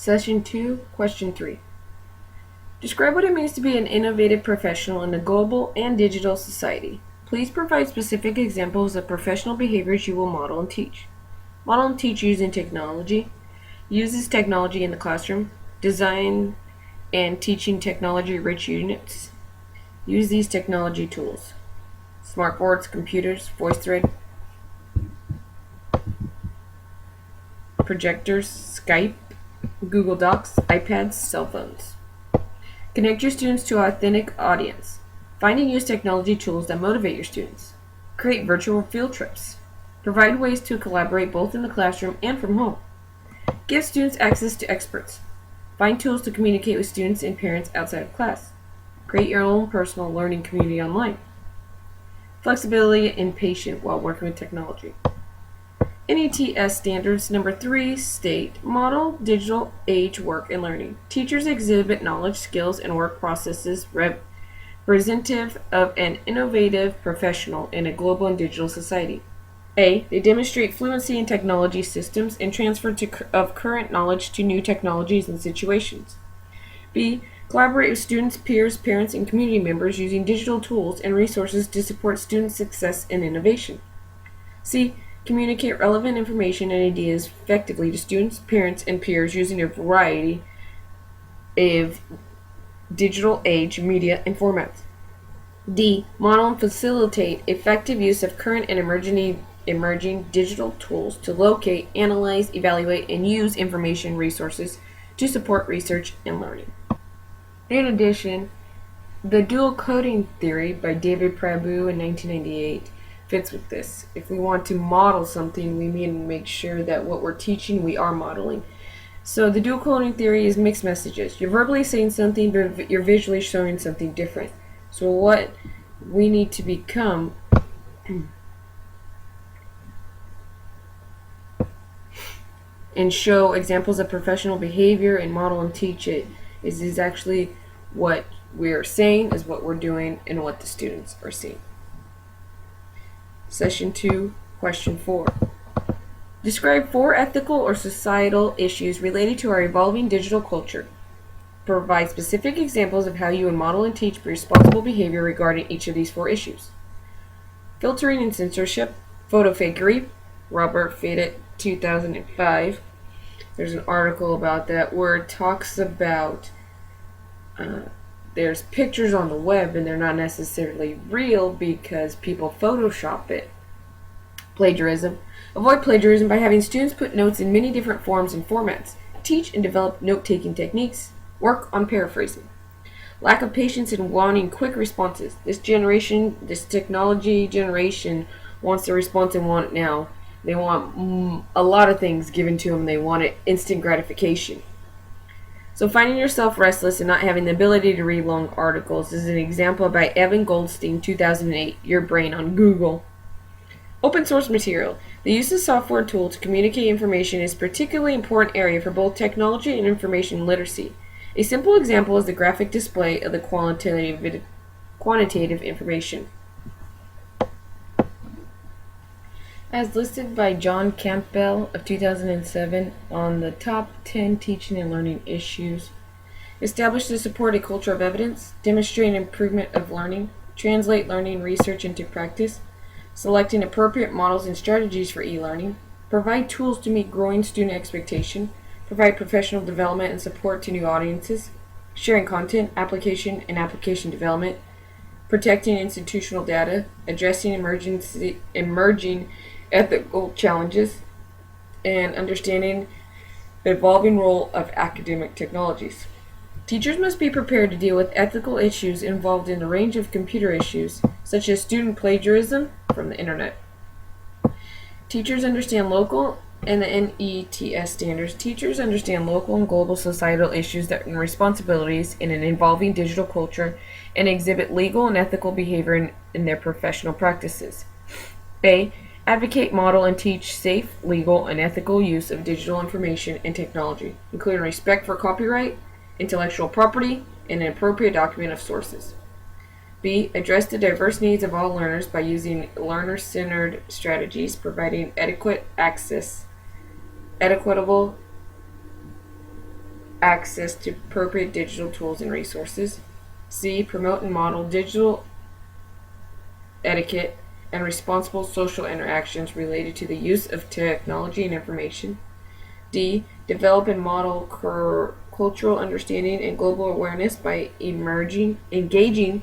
Session 2, Question 3. Describe what it means to be an innovative professional in a global and digital society. Please provide specific examples of professional behaviors you will model and teach. Model and teach using technology. Uses technology in the classroom. Design and teaching technology-rich units. Use these technology tools. Smartboards, computers, VoiceThread, projectors, Skype, Google Docs, iPads, cell phones. Connect your students to an authentic audience. Find and use technology tools that motivate your students. Create virtual field trips. Provide ways to collaborate both in the classroom and from home. Give students access to experts. Find tools to communicate with students and parents outside of class. Create your own personal learning community online. Flexibility and patience while working with technology. NETS standards number 3 state model digital age work and learning. Teachers exhibit knowledge, skills, and work processes representative of an innovative professional in a global and digital society. A. They demonstrate fluency in technology systems and transfer of current knowledge to new technologies and situations. B. Collaborate with students, peers, parents, and community members using digital tools and resources to support student success and innovation. C. Communicate relevant information and ideas effectively to students, parents, and peers using a variety of digital age media and formats. D. Model and facilitate effective use of current and emerging digital tools to locate, analyze, evaluate, and use information resources to support research and learning. In addition, the dual coding theory by David Prabhu in 1998 fits with this. If we want to model something, we need to make sure that what we're teaching we are modeling. So the dual coding theory is mixed messages. You're verbally saying something, but you're visually showing something different. So what we need to become and show examples of professional behavior and model and teach it is actually what we're saying is what we're doing and what the students are seeing. Session 2, Question 4. Describe 4 ethical or societal issues related to our evolving digital culture. Provide specific examples of how you would model and teach responsible behavior regarding each of these 4 issues. Filtering and censorship, photo fakery, Robert Fedit, 2005. There's an article about that where it talks about there's pictures on the web and they're not necessarily real because people Photoshop it. Plagiarism. Avoid plagiarism by having students put notes in many different forms and formats. Teach and develop note-taking techniques. Work on paraphrasing. Lack of patience and wanting quick responses. This technology generation wants the response and want it now. They want a lot of things given to them. They want it instant gratification. So finding yourself restless and not having the ability to read long articles is an example by Evan Goldstein, 2008, Your Brain on Google. Open source material. The use of software tools to communicate information is a particularly important area for both technology and information literacy. A simple example is the graphic display of the quantitative information. As listed by John Campbell of 2007 on the top 10 teaching and learning issues. Establish to support a culture of evidence, demonstrate improvement of learning, translate learning research into practice, selecting appropriate models and strategies for e-learning, provide tools to meet growing student expectation, provide professional development and support to new audiences, sharing content, application, and application development, protecting institutional data, addressing emerging ethical challenges, and understanding the evolving role of academic technologies. Teachers must be prepared to deal with ethical issues involved in a range of computer issues, such as student plagiarism from the internet. Teachers understand local and the NETS standards. Teachers understand local and global societal issues and responsibilities in an evolving digital culture and exhibit legal and ethical behavior in their professional practices. A. Advocate, model, and teach safe, legal, and ethical use of digital information and technology, including respect for copyright, intellectual property, and an appropriate document of sources. B. Address the diverse needs of all learners by using learner-centered strategies, providing adequate access, equitable access to appropriate digital tools and resources. C. Promote and model digital etiquette and responsible social interactions related to the use of technology and information. D. Develop and model cultural understanding and global awareness by engaging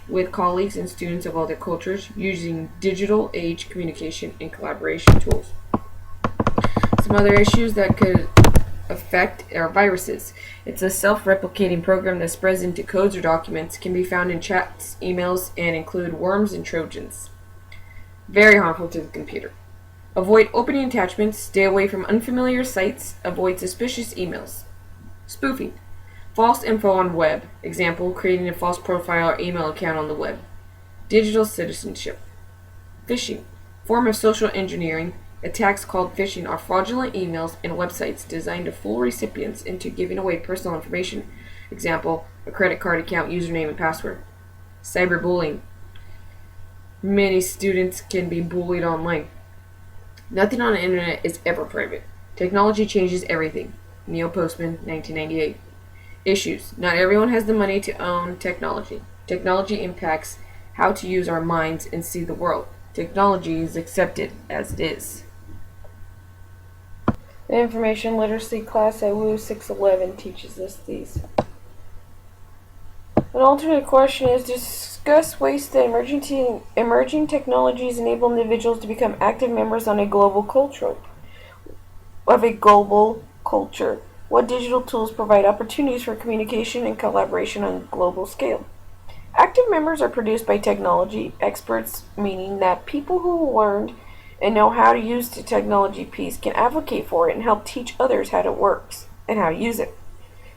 with colleagues and students of other cultures using digital age communication and collaboration tools. Some other issues that could affect are viruses. It's a self-replicating program that spreads into codes or documents, can be found in chats, emails, and include worms and trojans. Very harmful to the computer. Avoid opening attachments, stay away from unfamiliar sites, avoid suspicious emails. Spoofing. False info on web. Example, creating a false profile or email account on the web. Digital citizenship. Phishing. Form of social engineering. Attacks called phishing are fraudulent emails and websites designed to fool recipients into giving away personal information. Example, a credit card account, username, and password. Cyberbullying. Many students can be bullied online. Nothing on the internet is ever private. Technology changes everything. Neil Postman, 1998. Issues. Not everyone has the money to own technology. Technology impacts how to use our minds and see the world. Technology is accepted as it is. The information literacy class at WU 611 teaches us these. An alternate question is discuss ways that emerging technologies enable individuals to become active members of a global culture. What digital tools provide opportunities for communication and collaboration on a global scale? Active members are produced by technology experts, meaning that people who learned and know how to use the technology piece can advocate for it and help teach others how it works and how to use it.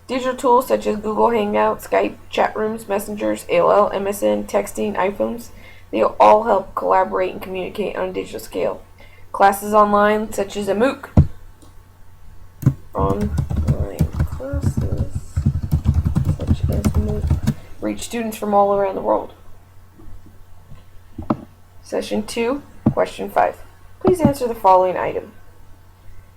Digital tools such as Google Hangouts, Skype, chat rooms, messengers, AOL, MSN, texting, iPhones, they all help collaborate and communicate on a digital scale. Classes online such as a MOOC. Online classes such as MOOC reach students from all around the world. Session 2, Question 5. Please answer the following item.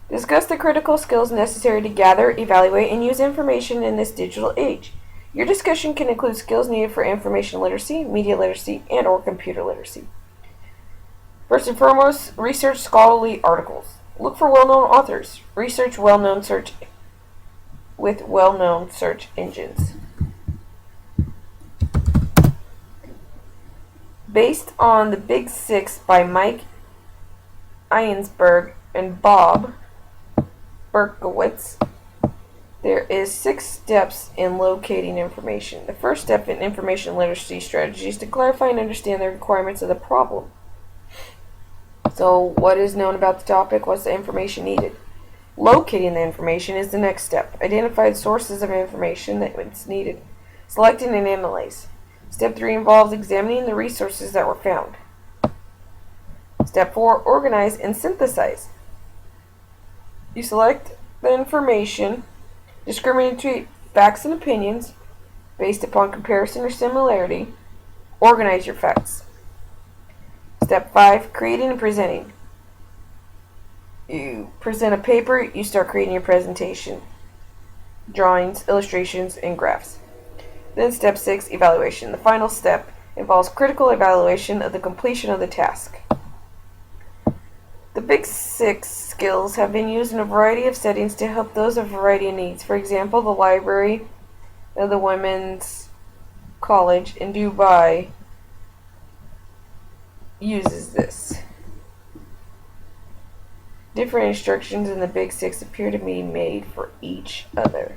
Discuss the critical skills necessary to gather, evaluate, and use information in this digital age. Your discussion can include skills needed for information literacy, media literacy, and/or computer literacy. First and foremost, research scholarly articles. Look for well-known authors. Research well-known search engines. Based on the Big Six by Mike Einsberg and Bob Berkowitz, there is 6 steps in locating information. The first step in information literacy strategy is to clarify and understand the requirements of the problem. So, what is known about the topic? What's the information needed? Locating the information is the next step. Identify the sources of information that is needed. Selecting and analyze. Step 3 involves examining the resources that were found. Step 4, organize and synthesize. You select the information, discriminate facts and opinions based upon comparison or similarity. Organize your facts. Step 5, creating and presenting. You present a paper, you start creating your presentation. Drawings, illustrations, and graphs. Then step 6, evaluation. The final step involves critical evaluation of the completion of the task. The Big Six skills have been used in a variety of settings to help those of a variety of needs. For example, the library of the Women's College in Dubai uses this. Different instructions in the Big Six appear to be made for each other.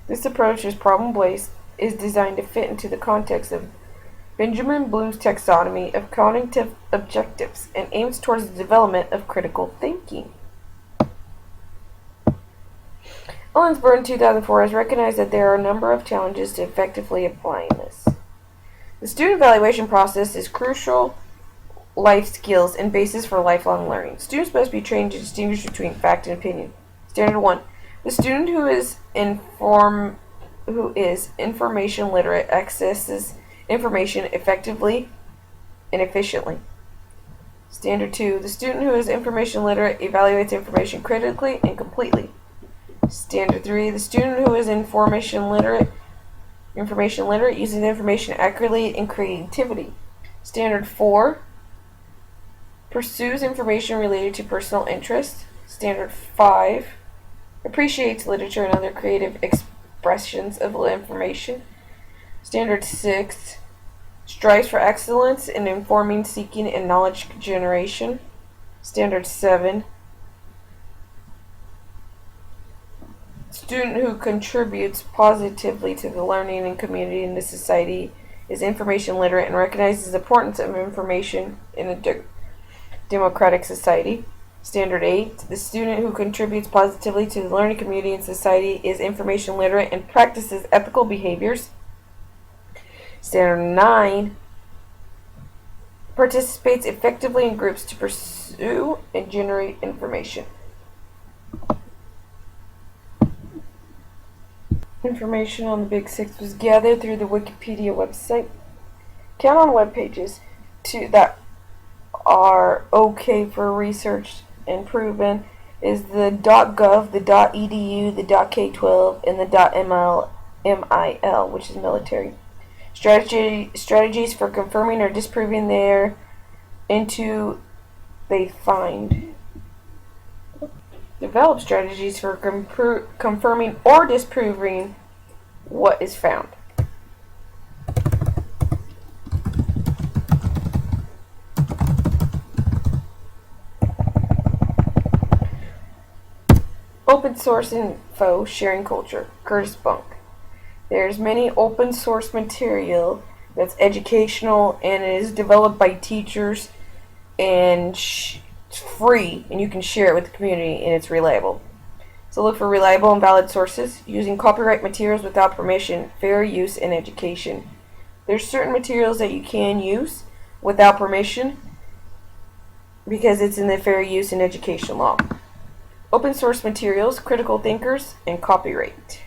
This approach is problem-based, is designed to fit into the context of Benjamin Bloom's taxonomy of cognitive objectives and aims towards the development of critical thinking. Ellensburg in 2004 has recognized that there are a number of challenges to effectively applying this. The student evaluation process is crucial life skills and basis for lifelong learning. Students must be trained to distinguish between fact and opinion. Standard 1. The student who is information literate accesses information effectively and efficiently. Standard 2. The student who is information literate evaluates information critically and completely. Standard 3. The student who is information literate uses information accurately and creativity. Standard 4. Pursues information related to personal interest. Standard 5. Appreciates literature and other creative expressions of information. Standard 6. Strives for excellence in informing, seeking, and knowledge generation. Standard 7. Student who contributes positively to the learning and community in the society is information literate and recognizes the importance of information in a democratic society. Standard 8. The student who contributes positively to the learning community and society is information literate and practices ethical behaviors. Standard 9. Participates effectively in groups to pursue and generate information. Information on the Big Six was gathered through the Wikipedia website. Count on web pages that are okay for research and proven is the .gov, the .edu, the .k12, and the .mil, which is military. Strategies for confirming or disproving their into they find. Develop strategies for confirming or disproving what is found. Open source info sharing culture. Curtis Bunk. There's many open source material that's educational and is developed by teachers and it's free, and you can share it with the community, and it's reliable. So look for reliable and valid sources, using copyright materials without permission, fair use, and education. There's certain materials that you can use without permission because it's in the fair use and education law. Open source materials, critical thinkers, and copyright.